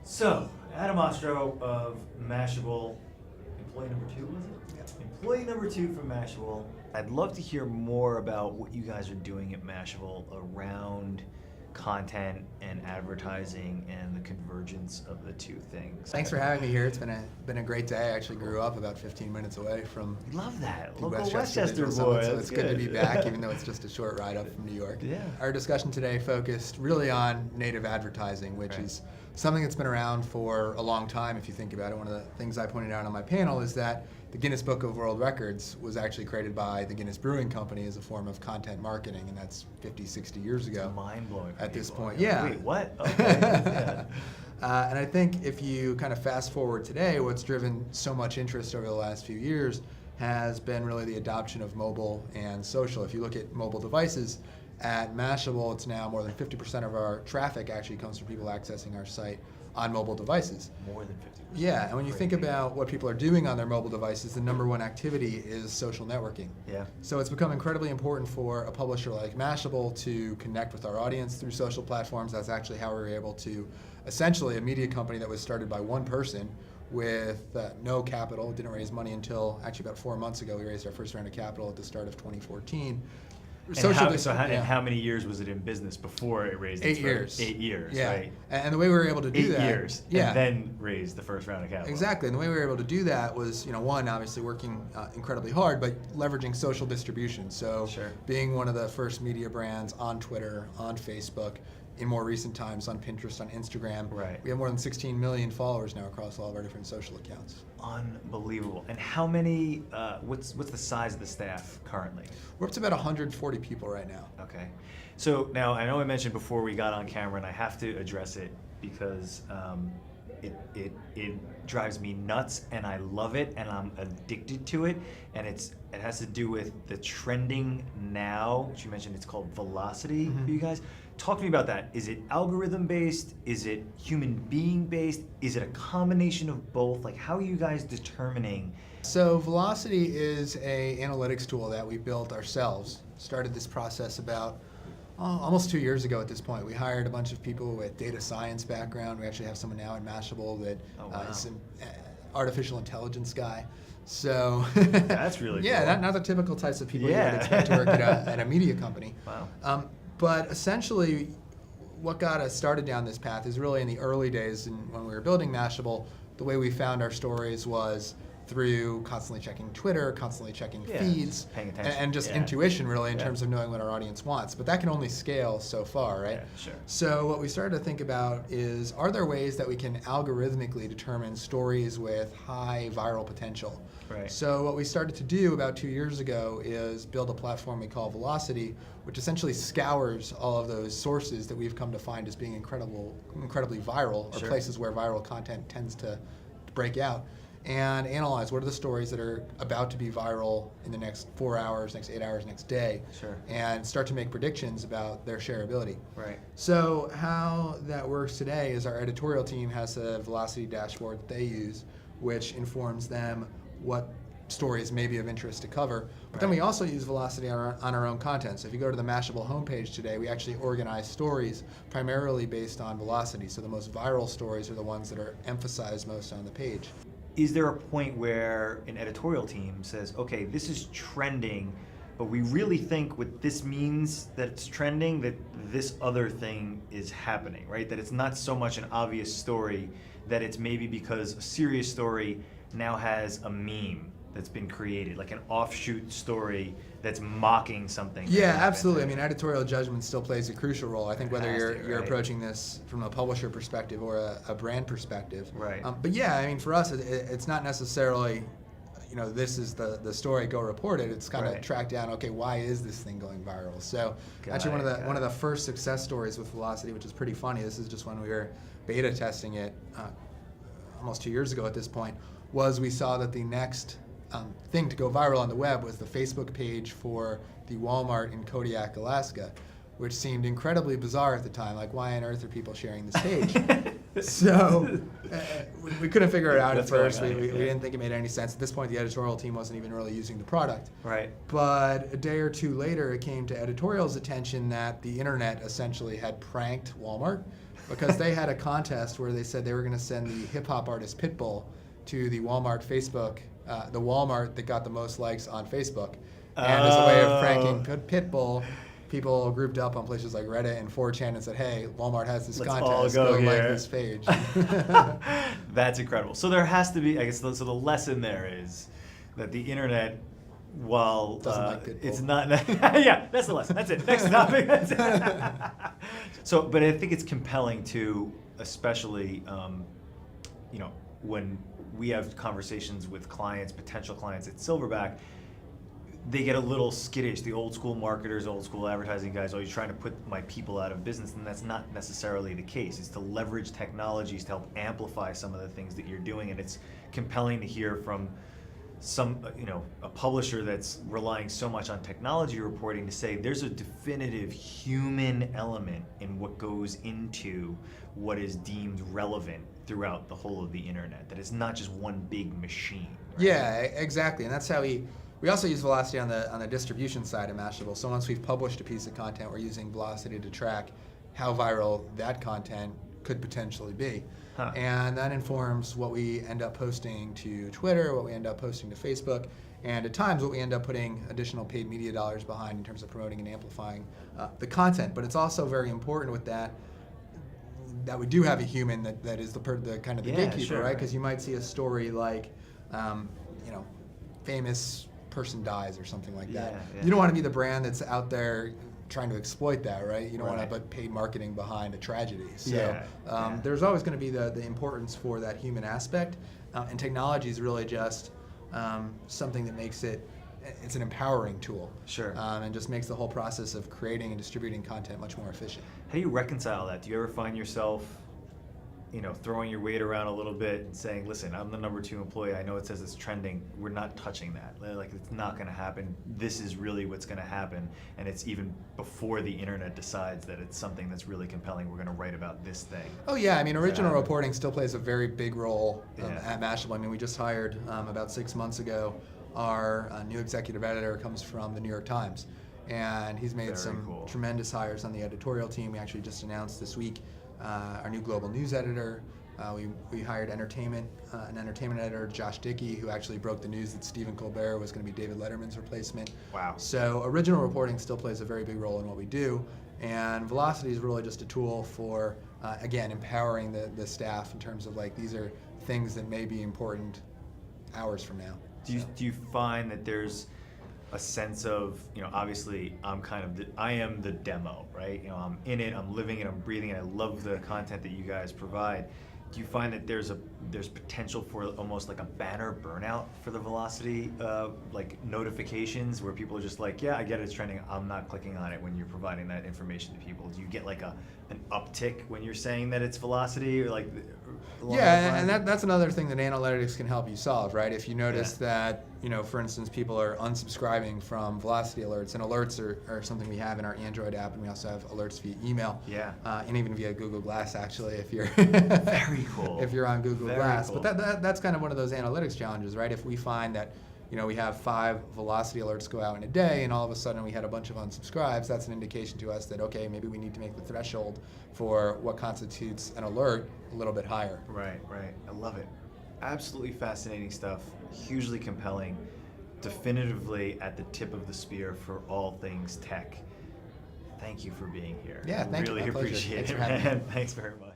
So, Adam Ostrow of Mashable, employee number 2, was it? Yeah. Employee number 2 from Mashable. I'd love to hear more about what you guys are doing at Mashable around content and advertising and the convergence of the two things. Thanks for having me here. It's been a great day. I actually grew up about 15 minutes away from Love that. the Local Westchester Digital boy. Summit, so That's it's good to be back, even though it's just a short ride up from New York. Yeah. Our discussion today focused really on native advertising, which is something that's been around for a long time if you think about it. One of the things I pointed out on my panel is that the Guinness Book of World Records was actually created by the Guinness Brewing Company as a form of content marketing, and that's 50, 60 years ago. Mind-blowing. At this point, yeah. yeah. Wait, what? Okay. Yeah. And I think if you kind of fast forward today, what's driven so much interest over the last few years has been really the adoption of mobile and social. If you look at mobile devices, at Mashable, it's now more than 50% of our traffic actually comes from people accessing our site on mobile devices. More than 50%. Yeah, and when you think about what people are doing on their mobile devices, the number one activity is social networking. Yeah. So it's become incredibly important for a publisher like Mashable to connect with our audience through social platforms. That's actually how we were able to, essentially a media company that was started by one person with no capital, didn't raise money until actually about 4 months ago. We raised our first round of capital at the start of 2014. And how many years was it in business before it raised its 8 years. first? 8 years, yeah. right? And the way we were able to do 8 that, years, yeah, and then raise the first round of capital. Exactly, and the way we were able to do that was, one, obviously working incredibly hard, but leveraging social distribution. So being one of the first media brands on Twitter, on Facebook, in more recent times on Pinterest, on Instagram. Right. We have more than 16 million followers now across all of our different social accounts. Unbelievable. And how many, what's the size of the staff currently? We're up to about 140 people right now. Okay. So now, I know I mentioned before we got on camera, and I have to address it because it drives me nuts, and I love it, and I'm addicted to it, and it has to do with the trending now, which you mentioned it's called velocity for you guys. Talk to me about that. Is it algorithm based? Is it human being based? Is it a combination of both? Like, how are you guys determining? So Velocity is an analytics tool that we built ourselves. Started this process about almost 2 years ago at this point. We hired a bunch of people with data science background. We actually have someone now at Mashable that is an artificial intelligence guy. So that's really yeah, cool. not the typical types of people you would expect to work at a media company. Wow. But essentially, what got us started down this path is really in the early days, and when we were building Mashable, the way we found our stories was through constantly checking Twitter, constantly checking feeds, paying attention. and just intuition really in terms of knowing what our audience wants. But that can only scale so far, right? Yeah, sure. So what we started to think about is, are there ways that we can algorithmically determine stories with high viral potential? Right. So what we started to do about 2 years ago is build a platform we call Velocity, which essentially scours all of those sources that we've come to find as being incredibly viral, or places where viral content tends to break out, and analyze what are the stories that are about to be viral in the next 4 hours, next 8 hours, next day, and start to make predictions about their shareability. Right. So how that works today is our editorial team has a Velocity dashboard that they use, which informs them what stories may be of interest to cover. But then we also use Velocity on our own content. So if you go to the Mashable homepage today, we actually organize stories primarily based on velocity. So the most viral stories are the ones that are emphasized most on the page. Is there a point where an editorial team says, okay, this is trending, but we really think what this means that it's trending, that this other thing is happening, right? That it's not so much an obvious story, that it's maybe because a serious story now has a meme that's been created, like an offshoot story that's mocking something. Yeah, absolutely. I mean, editorial judgment still plays a crucial role. I think whether you're approaching this from a publisher perspective or a brand perspective. Right. But yeah, I mean, for us, it's not necessarily, this is the story, go report it. It's kind of track down, okay, why is this thing going viral? So actually one of the first success stories with Velocity, which is pretty funny, this is just when we were beta testing it almost 2 years ago at this point, was we saw that the next thing to go viral on the web was the Facebook page for the Walmart in Kodiak, Alaska, which seemed incredibly bizarre at the time. Like, why on earth are people sharing this page? So we couldn't figure it out at first. We didn't think it made any sense. At this point, the editorial team wasn't even really using the product. Right. But a day or two later, it came to editorial's attention that the internet essentially had pranked Walmart because they had a contest where they said they were going to send the hip hop artist Pitbull to the Walmart Facebook, the Walmart that got the most likes on Facebook. And as a way of pranking Pitbull, people grouped up on places like Reddit and 4chan and said, hey, Walmart has this contest, go like this page. That's incredible. So there has to be, I guess, so the lesson there is that the internet, while it's not, yeah, that's the lesson. That's it. Next topic. That's it. So, but I think it's compelling too, especially, when we have conversations with clients, potential clients at Silverback, they get a little skittish. The old school marketers, old school advertising guys, always trying to put my people out of business, and that's not necessarily the case. It's to leverage technologies to help amplify some of the things that you're doing, and it's compelling to hear from some, a publisher that's relying so much on technology reporting to say there's a definitive human element in what goes into what is deemed relevant throughout the whole of the internet, that it's not just one big machine. Right? Yeah, exactly, and that's how we also use velocity on the distribution side of Mashable. So once we've published a piece of content, we're using velocity to track how viral that content could potentially be. Huh. And that informs what we end up posting to Twitter, what we end up posting to Facebook, and at times what we end up putting additional paid media dollars behind in terms of promoting and amplifying the content. But it's also very important with that we do have a human that is the kind of the gatekeeper, sure, right? Because you might see a story like, famous person dies or something like that. Yeah. You don't want to be the brand that's out there trying to exploit that, right? You don't want to put paid marketing behind a tragedy. So there's always going to be the importance for that human aspect, and technology is really just something that makes it's an empowering tool. Sure. And just makes the whole process of creating and distributing content much more efficient. How do you reconcile that? Do you ever find yourself throwing your weight around a little bit and saying, listen, I'm the number 2 employee. I know it says it's trending. We're not touching that. Like, it's not going to happen. This is really what's going to happen. And it's even before the internet decides that it's something that's really compelling. We're going to write about this thing. Oh, yeah. I mean, original reporting still plays a very big role at Mashable. I mean, we just hired about 6 months ago. Our new executive editor comes from the New York Times. And he's made some tremendous hires on the editorial team. We actually just announced this week our new global news editor. We hired an entertainment editor, Josh Dickey, who actually broke the news that Stephen Colbert was going to be David Letterman's replacement. Wow. So original reporting still plays a very big role in what we do, and Velocity is really just a tool for, again, empowering the staff in terms of, like, these are things that may be important hours from now. Do you find that there's a sense of, obviously I am the demo, right? I'm in it, I'm living it, I'm breathing it. I love the content that you guys provide. Do you find that there's potential for almost like a banner burnout for the Velocity like notifications, where people are just like, yeah, I get it, it's trending, I'm not clicking on it when you're providing that information to people? Do you get like an uptick when you're saying that it's Velocity, or like? Yeah, and that's another thing that analytics can help you solve, right? If you notice that, for instance, people are unsubscribing from Velocity alerts, and alerts are something we have in our Android app, and we also have alerts via email. Yeah. And even via Google Glass, actually, if you're very cool. If you're on Google Glass. Cool. But that's kind of one of those analytics challenges, right? If we find that we have 5 Velocity alerts go out in a day, and all of a sudden we had a bunch of unsubscribes, that's an indication to us that, okay, maybe we need to make the threshold for what constitutes an alert a little bit higher. Right. I love it. Absolutely fascinating stuff, hugely compelling, definitively at the tip of the spear for all things tech. Thank you for being here. Yeah, thank you. Really appreciate it, man. Thanks very much.